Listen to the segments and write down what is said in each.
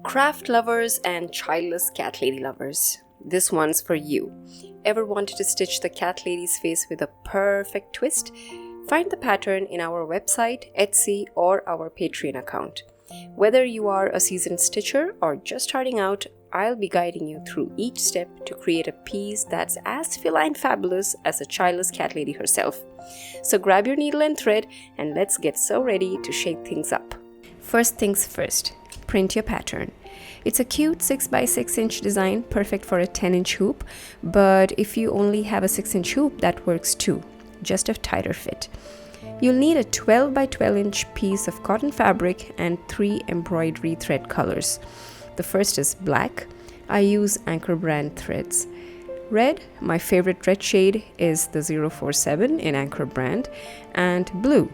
Craft lovers and childless cat lady lovers, this one's for you. Ever wanted to stitch the cat lady's face with a perfect twist? Find the pattern in our website, Etsy, or our Patreon account. Whether you are a seasoned stitcher or just starting out, I'll be guiding you through each step to create a piece that's as feline fabulous as a childless cat lady herself. So grab your needle and thread and let's get so ready to shake things up. First things first, print your pattern. It's a cute 6x6 inch design, perfect for a 10-inch hoop, but if you only have a 6-inch hoop, that works too, just a tighter fit. You'll need a 12 by 12 inch piece of cotton fabric and 3 embroidery thread colors. The first is black. I use Anchor brand threads. Red, my favorite red shade, is the 047 in Anchor brand, and blue.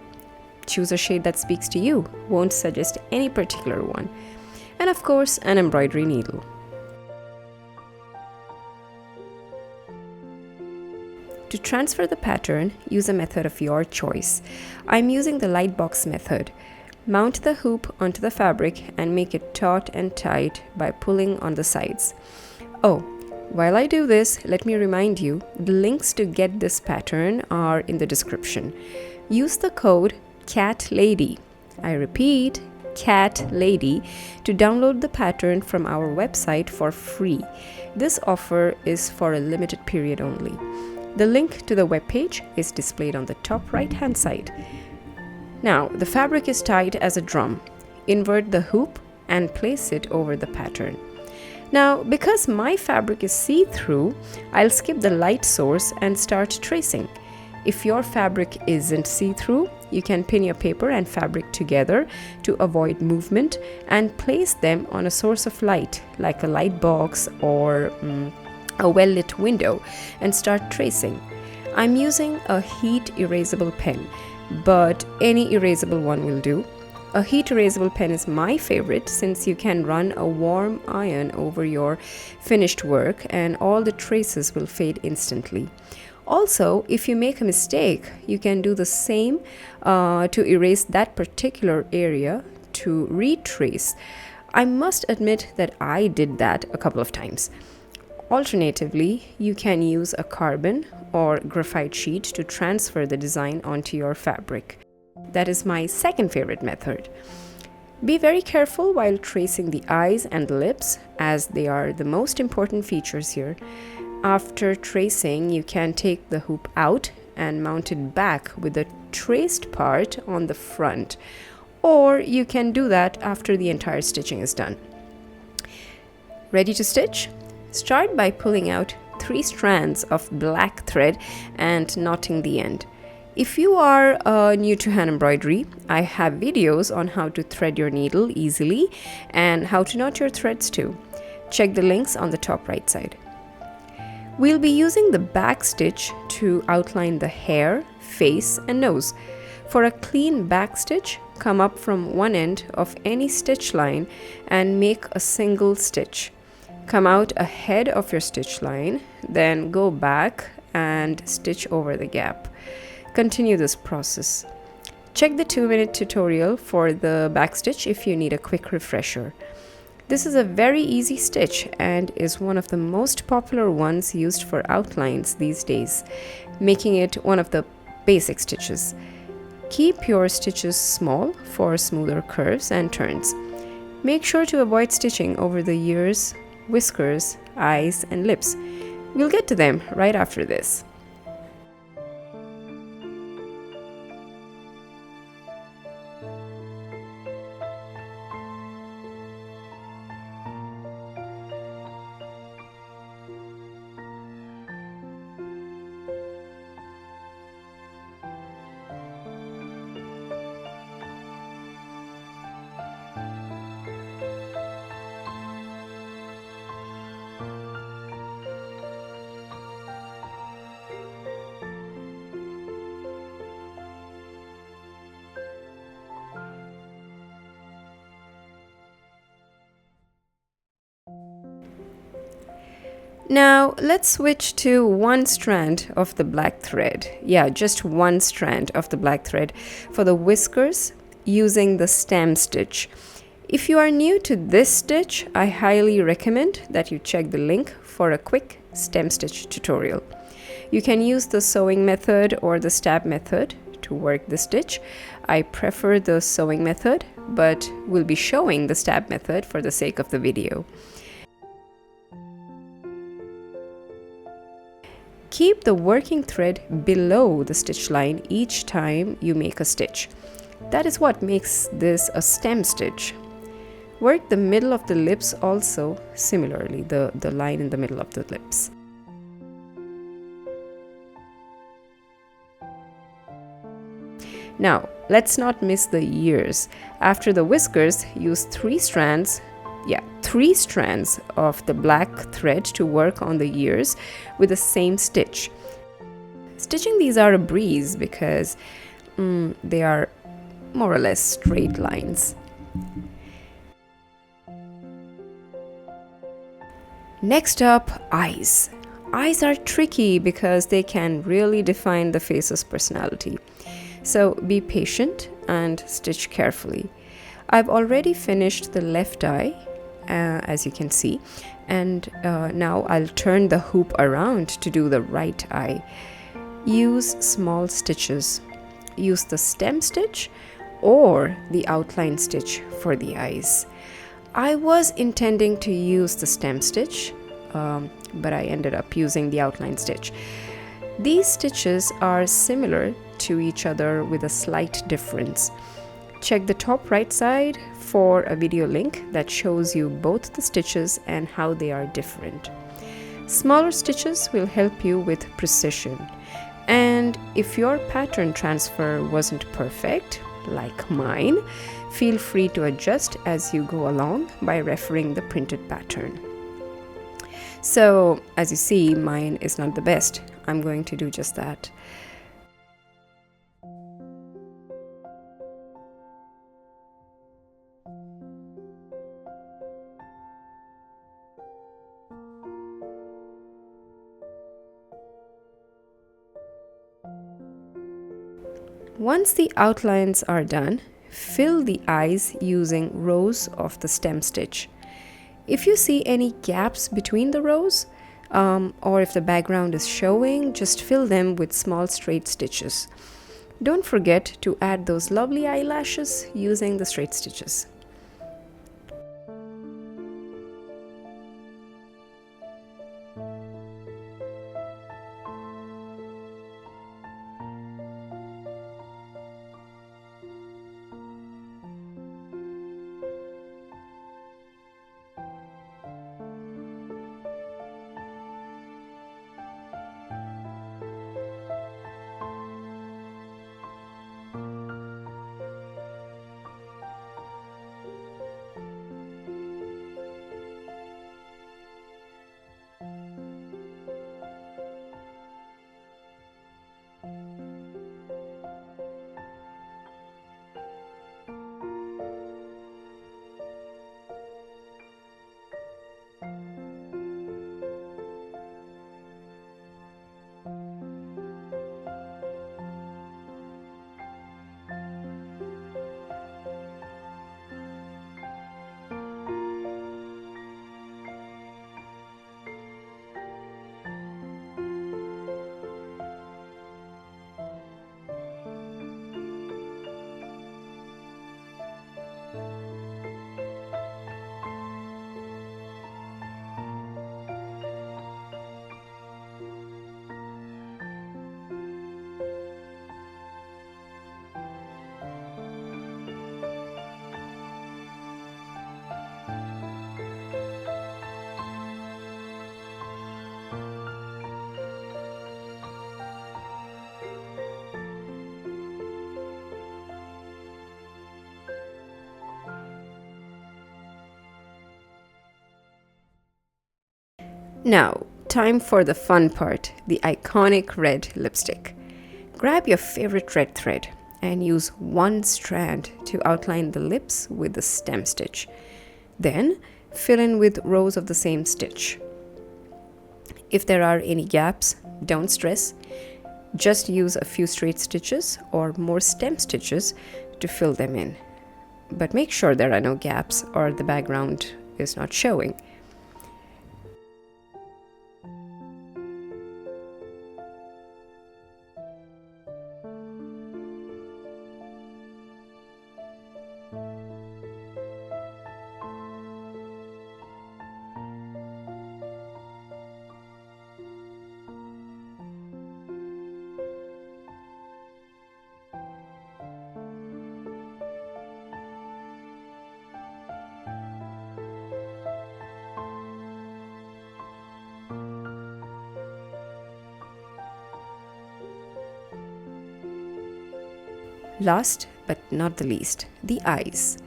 Choose a shade that speaks to you, won't suggest any particular one. And of course, an embroidery needle. To transfer the pattern, use a method of your choice. I'm using the light box method. Mount the hoop onto the fabric and make it taut and tight by pulling on the sides. Oh, while I do this, let me remind you, the links to get this pattern are in the description. Use the code CATLADY. I repeat, Cat Lady, to download the pattern from our website for free. This offer is for a limited period only. The link to the webpage is displayed on the top right hand side. Now, the fabric is tied as a drum. Invert the hoop and place it over the pattern. Now, because my fabric is see-through, I'll skip the light source and start tracing. If your fabric isn't see-through, you can pin your paper and fabric together to avoid movement and place them on a source of light, like a light box or a well-lit window, and start tracing. I'm using a heat erasable pen, but any erasable one will do. A heat erasable pen is my favorite since you can run a warm iron over your finished work and all the traces will fade instantly. Also, if you make a mistake, you can do the same to erase that particular area to retrace. I must admit that I did that a couple of times. Alternatively, you can use a carbon or graphite sheet to transfer the design onto your fabric. That is my second favorite method. Be very careful while tracing the eyes and lips, as they are the most important features here. After tracing, you can take the hoop out and mount it back with the traced part on the front, or you can do that after the entire stitching is done. Ready to stitch? Start by pulling out 3 strands of black thread and knotting the end. If you are new to hand embroidery, I have videos on how to thread your needle easily and how to knot your threads too. Check the links on the top right side. We'll be using the back stitch to outline the hair, face, and nose. For a clean back stitch, come up from one end of any stitch line and make a single stitch. Come out ahead of your stitch line, then go back and stitch over the gap. Continue this process. Check the 2-minute tutorial for the back stitch if you need a quick refresher. This is a very easy stitch and is one of the most popular ones used for outlines these days, making it one of the basic stitches. Keep your stitches small for smoother curves and turns. Make sure to avoid stitching over the ears, whiskers, eyes, and lips. We'll get to them right after this. Now let's switch to one strand of the black thread. Yeah, just one strand of the black thread for the whiskers using the stem stitch. If you are new to this stitch, I highly recommend that you check the link for a quick stem stitch tutorial. You can use the sewing method or the stab method to work the stitch. I prefer the sewing method, but will be showing the stab method for the sake of the video. Keep the working thread below the stitch line each time you make a stitch. That is what makes this a stem stitch. Work the middle of the lips also similarly, the line in the middle of the lips. Now, let's not miss the ears. After the whiskers, use three strands of the black thread to work on the ears with the same stitch. Stitching these are a breeze because they are more or less straight lines. Next up, eyes. Eyes are tricky because they can really define the face's personality. So be patient and stitch carefully. I've already finished the left eye, as you can see, and now I'll turn the hoop around to do the right eye. Use small stitches. Use the stem stitch or the outline stitch for the eyes. I was intending to use the stem stitch, but I ended up using the outline stitch. These stitches are similar to each other with a slight difference. Check the top right side for a video link that shows you both the stitches and how they are different. Smaller stitches will help you with precision. And if your pattern transfer wasn't perfect, like mine, feel free to adjust as you go along by referring the printed pattern. So, as you see, mine is not the best. I'm going to do just that. Once the outlines are done, fill the eyes using rows of the stem stitch. If you see any gaps between the rows, or if the background is showing, just fill them with small straight stitches. Don't forget to add those lovely eyelashes using the straight stitches. Now, time for the fun part, the iconic red lipstick. Grab your favorite red thread and use one strand to outline the lips with the stem stitch. Then, fill in with rows of the same stitch. If there are any gaps, don't stress. Just use a few straight stitches or more stem stitches to fill them in. but make sure there are no gaps or the background is not showing. Last but not the least, the eyes.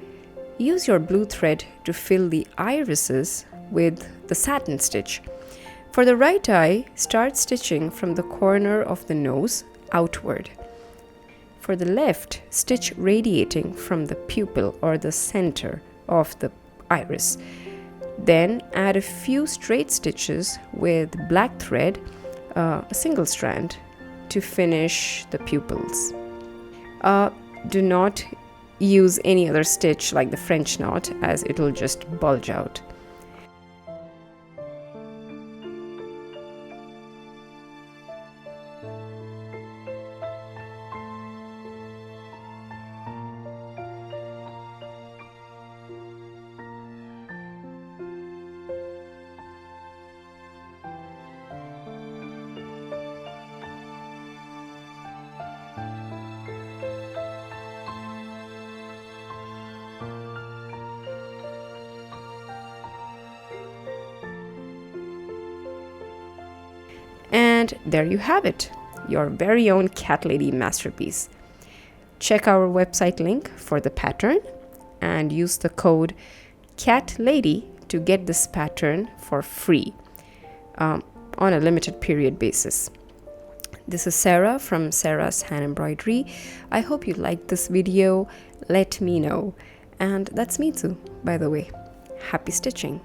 Use your blue thread to fill the irises with the satin stitch. For the right eye, start stitching from the corner of the nose outward. For the left, stitch radiating from the pupil or the center of the iris. Then add a few straight stitches with black thread, a single strand, to finish the pupils. Do not use any other stitch like the French knot, as it will just bulge out. And there you have it, your very own cat lady masterpiece. Check our website link for the pattern and use the code CATLADY to get this pattern for free on a limited period basis. This is Sarah from Sarah's Hand Embroidery. I hope you liked this video. Let me know. And that's me too, by the way. Happy stitching!